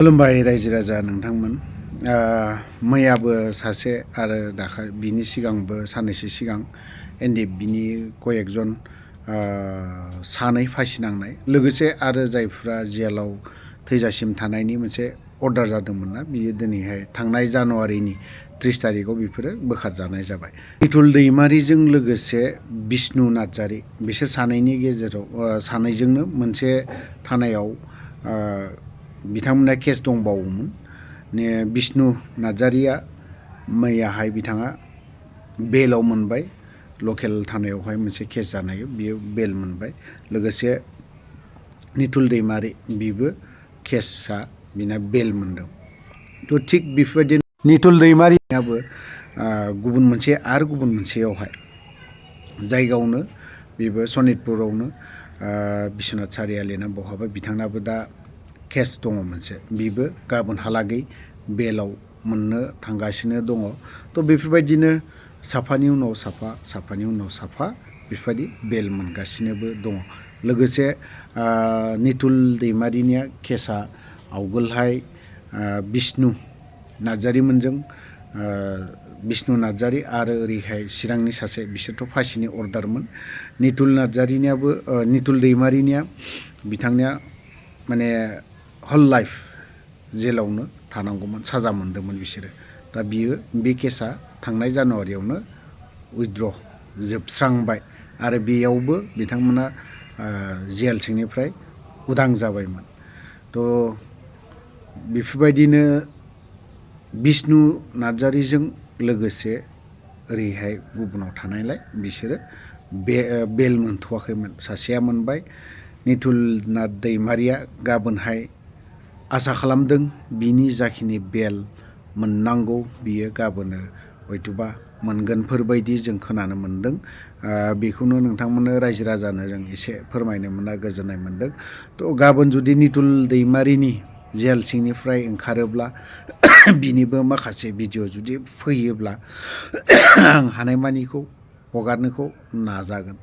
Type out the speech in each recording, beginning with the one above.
खुलुमबाय रायजो राजा नोंथांमोन। मैयाबो सासे आरो बिनि सिगांबो साननैसो सिगां एनडिएफबिनि कयेकजन सानै फासि नांनाय लोगोसे आरो जायफ्रा जेलाव थैजासिम थानायनि मोनसे अर्डार जादोंमोन ना बियो दिनैहाय थांनाय जानुवारिनि 30 तारिखआव बेफोरो बोखारजानाय जाबाय। निथुल दैमारिजों लोगोसे बिष्णु नार्जारी बिसोर सानैनि गेजेराव सानैजोंनो मोनसे थानायाव बिथांमोना केस दंबावोमोन। बिष्णु नार्जारीया मैयाहाय बिथाङा बेलाव मोनबाय। लकेल थानायावहाय मोनसे केस जानाय बियो बेल मोनबाय। लोगोसे निथुल दैमारी बिबो केसआ बिना बेल मोनदों। थ' थिग बेफोरबायदिनो निथुल दैमारियाबो गुबुन मोनसेयावहाय जायगायावनो बेबो सनितपुरावनो बिश्वनाथ सारियालि ना बहाबा बिथांनाबो दा केस दङ मोनसे। बिबो गाबोनहालागै बेलाव मोननो थांगासिनो दङ। थ' बेफोरबायदिनो साफानि उनाव साफा बेफोरबायदि बेल मोनगासिनोबो दङ। लोगोसे निथुल दैमारिनिया केसआ आवगोलहाय बिष्णु नार्जारीमोनजों बिष्णु नार्जारी आरो ओरैहाय चिरांनि सासे बिसोरथ' फासिनि अर्डारमोन। निथुल दैमारिनिया बिथांनिया माने हल लाइफ जेलावनो थानांगौमोन, साजा मोनदोंमोन बिसोरो। दा बियो बे केसआ थांनाय जानुवारियावनो उइथड्र जोबस्रांबाय आरो बेयावबो बिथांमोना जेल सिंनिफ्राय उदां जाबायमोन। थ' बेफोरबायदिनो बिष्णु नार्जारीजों लोगोसे ओरैहाय गुबुनाव थानायलाय बिसोरो बेल मोनथ'वाखैमोन। सासेया मोनबाय। निथुल दैमारिया गाबोनहाय आसा खालामदों बिनि जाखिनि बेल मोननांगौ बियो गाबोनो हयथ'बा मोनगोनफोर बायदि जों खोनानो मोनदों। बेखौनो नोंथांमोननो रायजो राजानो जों एसे फोरमायनो मोनना गोजोननाय मोनदों। थ' गाबोन जुदि निथुल दैमारिनि जेल सिंनिफ्राय ओंखारोब्ला बिनिबो माखासे भिडिअ जुदि फैयोब्ला आं हानायमानिखौ हगारनोखौ नाजागोन।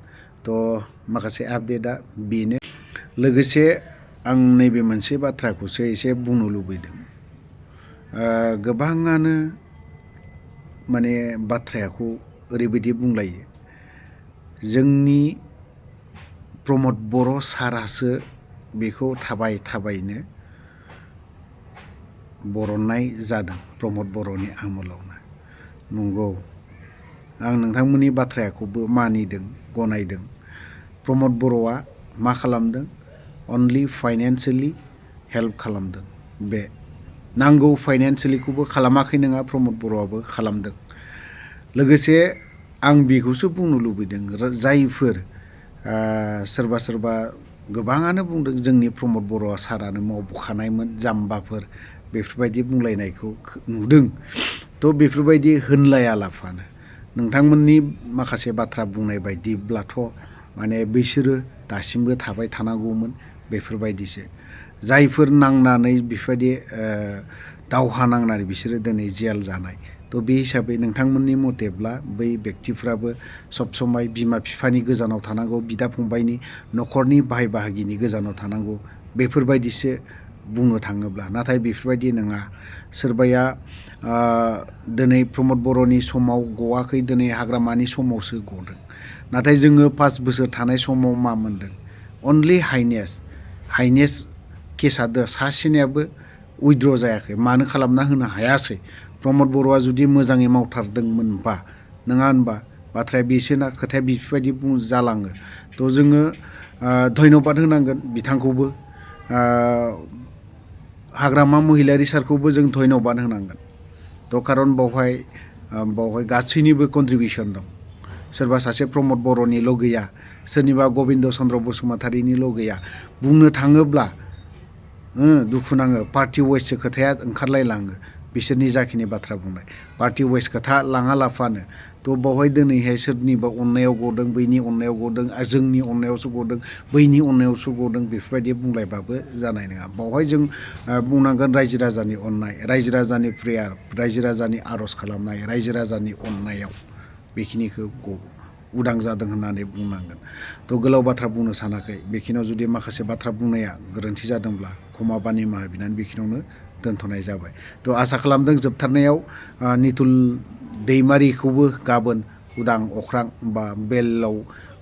थ' माखासे आपडेटआ बेनो। लोगोसे आं नैबे मोनसे बाथ्राखौसो एसे बुंनो लुबैदों। गोबाङानो माने बाथ्राखौ ओरैबायदि बुंलायो, जोंनि प्रमद बर' सारासो बेखौ थाबायनो बरननाय जादों प्रमद बर'नि आमोलावनो। नंगौ, आं नोंथांमोननि बाथ्राखौबो मानिदों, गनायदों। प्रमद बर'आ मा खालामदों? अनलि फाइनेन्सियेलि हेल्प खालामदों। बे नांगौ फाइनेन्सियेलिखौबो खालामाखै नङा, प्रमद बर'आबो खालामदों। लोगोसे आं बेखौसो बुंनो लुबैदों, जायफोर सोरबा गोबाङानो बुंदों जोंनि प्रमद बर'आ सारानो मावबोखानायमोन, जाम्बाफोर बेफोरबायदि बुंलायनायखौ नुदों। थ' बेफोरबायदि होनलायालाफानो नोंथांमोननि माखासे बाथ्रा बुंनाय बायदिब्लाथ' माने बिसोरो दासिमबो थाबाय थानांगौमोन बेफोरबायदिसो। जायफोर नांनानै बेफोरबायदि दावहा नांनानै बिसोरो दिनै जेल जानाय। थ' बे हिसाबै नोंथांमोननि मथेब्ला बै बेक्तिफ्राबो सब समाय बिमा बिफानि गोजानाव थानांगौ, बिदा फंबायनि न'खरनि बाहाय बाहागिनि गोजानाव थानांगौ बेफोरबायदिसो बुंनो थाङोब्ला। नाथाय बेफोरबायदि नङा। सोरबाया दिनै प्रमद बर'नि समाव गवाखै, दिनै हाग्रामानि समावसो गदों। नाथाय जोङो 5 बोसोर थानाय समाव मा मोनदों? अनलि हाइनेस केसआ सासेनियाबो उइथड्र जायाखै। मानो खालामना होनो हायासै? प्रमद बर'आ जुदि मोजाङै मावथारदोंमोनबा, नङा होनबा? बाथ्राया बेसोना, खोथाया बेफोरबायदि जालाङो। थ' जोङो धन्यबाद होनांगोन बिथांखौबो। हाग्रामा महिलारि सारखौबो जों धन्यबाद होनांगोन। थ' खारन बावहाय गासैनिबो कन्ट्रिबिउसन दं। सोरबा सासे प्रमद बर'निल' गैया, सोरनिबा गबिन्द चन्द्र बसुमतारीनिल' गैया। बुंनो थाङोब्ला दुखु नाङो, पार्टि वाइससो खोथाया ओंखारलायलाङो। बिसोरनि जाखिनि बाथ्रा बुंनाय पार्टि वाइस खोथा लाङा लाफानो। थ' बावहाय दिनैहाय सोरनिबा अननायाव गदों, बैनि अननायाव गदों, जोंनि अननायावसो गदों, बैनि अननायावसो गदों बेफोरबायदि बुंलायबाबो जानाय नङा। बावहाय जों बुंनांगोन रायजो राजानि अननाय, रायजो राजानि प्रेयार, रायजो राजानि आर'ज खालामनाय, रायजो राजानि अननायाव बेखिनिखौ उदां जादों होननानै बुंनांगोन। थ' गोलाव बाथ्रा बुंनो सानाखै। बेखिनियाव जुदि माखासे बाथ्रा बुंनाया गोरोन्थि जादोंब्ला क्षमा बा निमाहा बिनानै बेखिनियावनो दोनथ'नाय जाबाय। थ' आसा खालामदों जोबथारनायाव निथुल दैमारिखौबो गाबोन उदां अख्रां बा बेलाव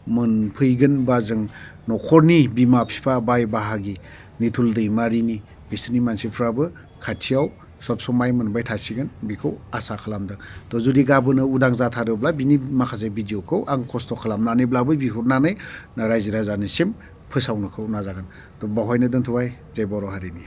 मोनफैगोन बा जों न'खरनि बिमा बिफा बाय बाहागि निथुल दैमारिनि बिसोरनि मानसिफ्राबो खाथियाव सब समाय मोनबाय थासिगोन बेखौ आसा खालामदों। थ' जुदि गाबोनो उदां जाथारोब्ला बिनि माखासे भिडिअखौ आं खस्थ' खालामनानैब्लाबो बिहरनानै रायजो राजानिसिम फोसावनोखौ नाजागोन। थ' बावहायनो दोनथ'बाय। जय बर' हारिनि।